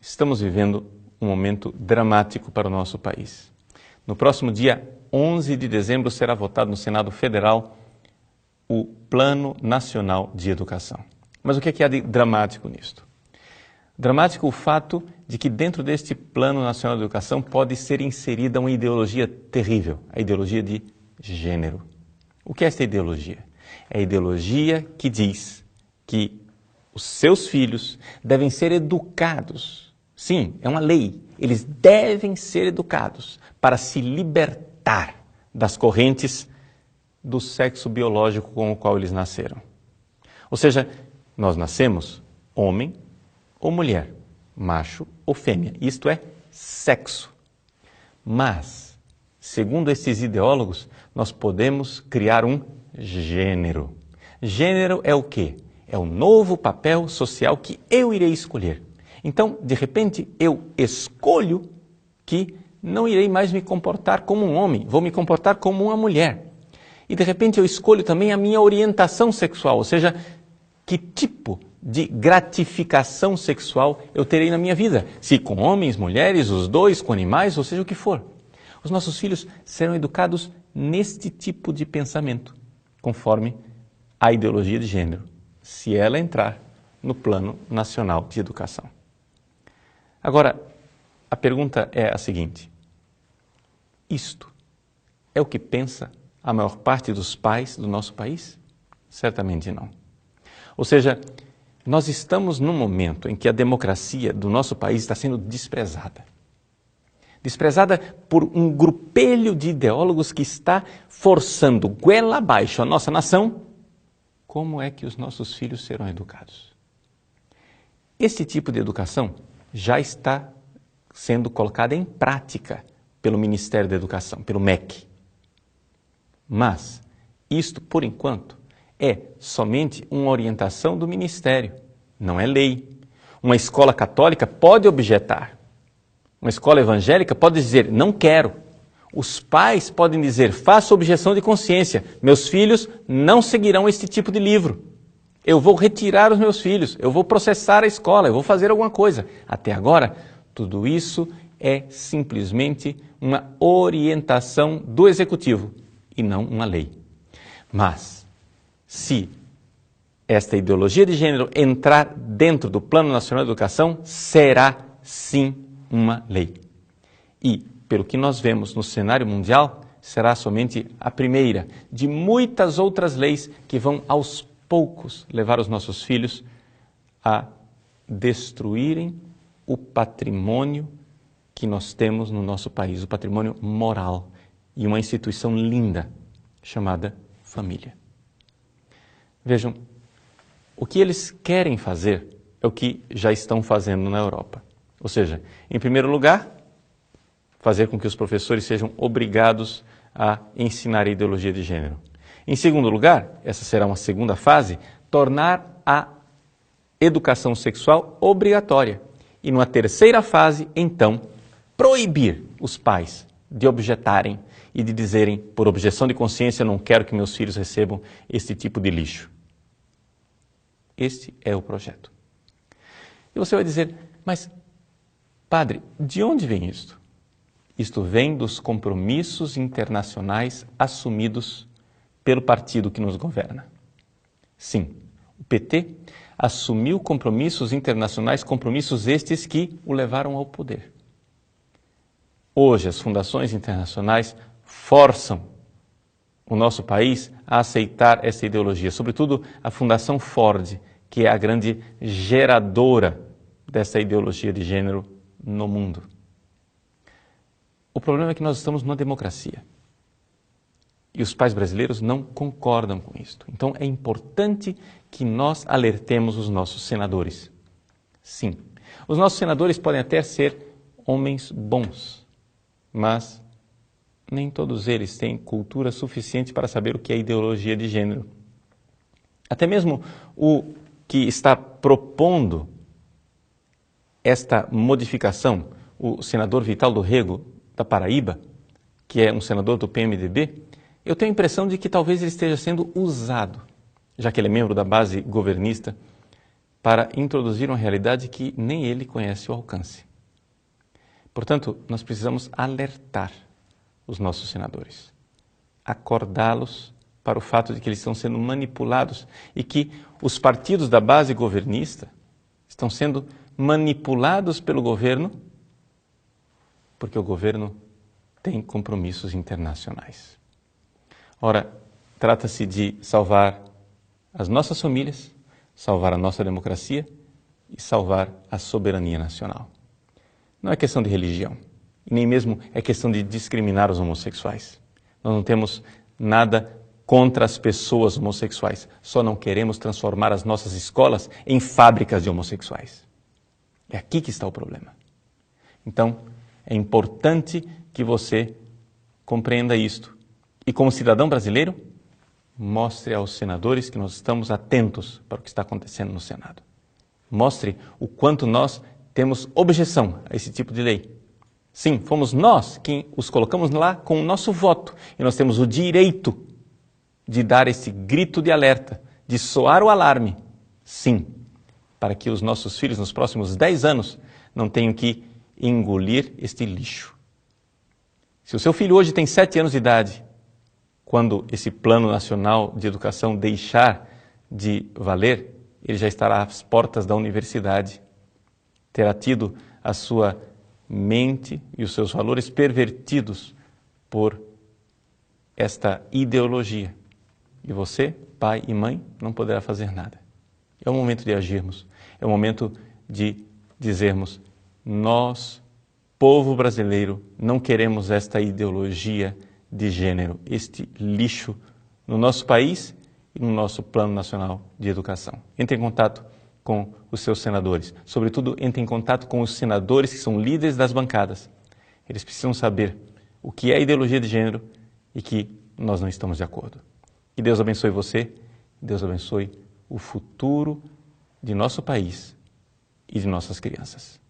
Estamos vivendo um momento dramático para o nosso país. No próximo dia 11 de dezembro será votado no Senado Federal o Plano Nacional de Educação. Mas o que é de dramático nisto? Dramático o fato de que dentro deste Plano Nacional de Educação pode ser inserida uma ideologia terrível, a ideologia de gênero. O que é esta ideologia? É a ideologia que diz que os seus filhos devem ser educados. Sim, é uma lei. Eles devem ser educados para se libertar das correntes do sexo biológico com o qual eles nasceram. Ou seja, nós nascemos homem ou mulher, macho ou fêmea. Isto é sexo. Mas, segundo esses ideólogos, nós podemos criar um gênero. Gênero é o quê? É o novo papel social que eu irei escolher. Então, de repente, eu escolho que não irei mais me comportar como um homem, vou me comportar como uma mulher. E, de repente, eu escolho também a minha orientação sexual, ou seja, que tipo de gratificação sexual eu terei na minha vida. Se com homens, mulheres, os dois, com animais, ou seja, o que for. Os nossos filhos serão educados neste tipo de pensamento, conforme a ideologia de gênero, se ela entrar no Plano Nacional de Educação. Agora, a pergunta é a seguinte: isto é o que pensa a maior parte dos pais do nosso país? Certamente não. Ou seja, nós estamos num momento em que a democracia do nosso país está sendo desprezada. Desprezada por um grupelho de ideólogos que está forçando goela abaixo a nossa nação. Como é que os nossos filhos serão educados? Este tipo de educação já está sendo colocada em prática pelo Ministério da Educação, pelo MEC. Mas isto, por enquanto, é somente uma orientação do Ministério, não é lei. Uma escola católica pode objetar. Uma escola evangélica pode dizer, não quero. Os pais podem dizer, faço objeção de consciência, meus filhos não seguirão este tipo de livro. Eu vou retirar os meus filhos, eu vou processar a escola, eu vou fazer alguma coisa. Até agora, tudo isso é simplesmente uma orientação do Executivo e não uma lei. Mas, se esta ideologia de gênero entrar dentro do Plano Nacional de Educação, será sim uma lei. E, pelo que nós vemos no cenário mundial, será somente a primeira de muitas outras leis que vão aos poucos levar os nossos filhos a destruírem o patrimônio que nós temos no nosso país, o patrimônio moral e uma instituição linda chamada família. Vejam, o que eles querem fazer é o que já estão fazendo na Europa. Ou seja, em primeiro lugar, fazer com que os professores sejam obrigados a ensinar a ideologia de gênero. Em segundo lugar, essa será uma segunda fase, tornar a educação sexual obrigatória. E numa terceira fase, então, proibir os pais de objetarem e de dizerem, por objeção de consciência, não quero que meus filhos recebam este tipo de lixo. Este é o projeto. E você vai dizer, mas, padre, de onde vem isto? Isto vem dos compromissos internacionais assumidos pelo partido que nos governa. Sim, o PT assumiu compromissos internacionais, compromissos estes que o levaram ao poder. Hoje, as fundações internacionais forçam o nosso país a aceitar essa ideologia, sobretudo a Fundação Ford, que é a grande geradora dessa ideologia de gênero no mundo. O problema é que nós estamos numa democracia. E os pais brasileiros não concordam com isto. Então, é importante que nós alertemos os nossos senadores. Sim, os nossos senadores podem até ser homens bons, mas nem todos eles têm cultura suficiente para saber o que é ideologia de gênero. Até mesmo o que está propondo esta modificação, o senador Vital do Rego, da Paraíba, que é um senador do PMDB, eu tenho a impressão de que talvez ele esteja sendo usado, já que ele é membro da base governista, para introduzir uma realidade que nem ele conhece o alcance. Portanto, nós precisamos alertar os nossos senadores, acordá-los para o fato de que eles estão sendo manipulados e que os partidos da base governista estão sendo manipulados pelo governo porque o governo tem compromissos internacionais. Ora, trata-se de salvar as nossas famílias, salvar a nossa democracia e salvar a soberania nacional. Não é questão de religião, e nem mesmo é questão de discriminar os homossexuais. Nós não temos nada contra as pessoas homossexuais, só não queremos transformar as nossas escolas em fábricas de homossexuais. É aqui que está o problema. Então, é importante que você compreenda isto. E como cidadão brasileiro, mostre aos senadores que nós estamos atentos para o que está acontecendo no Senado. Mostre o quanto nós temos objeção a esse tipo de lei. Sim, fomos nós quem os colocamos lá com o nosso voto. E nós temos o direito de dar esse grito de alerta, de soar o alarme. Sim, para que os nossos filhos nos próximos 10 anos não tenham que engolir este lixo. Se o seu filho hoje tem 7 anos de idade, quando esse Plano Nacional de Educação deixar de valer, ele já estará às portas da universidade. Terá tido a sua mente e os seus valores pervertidos por esta ideologia. E você, pai e mãe, não poderá fazer nada. É o momento de agirmos. É o momento de dizermos: nós, povo brasileiro, não queremos esta ideologia de gênero, este lixo no nosso país e no nosso Plano Nacional de Educação. Entre em contato com os seus senadores. Sobretudo, entre em contato com os senadores que são líderes das bancadas. Eles precisam saber o que é ideologia de gênero e que nós não estamos de acordo. Que Deus abençoe você, Deus abençoe o futuro de nosso país e de nossas crianças.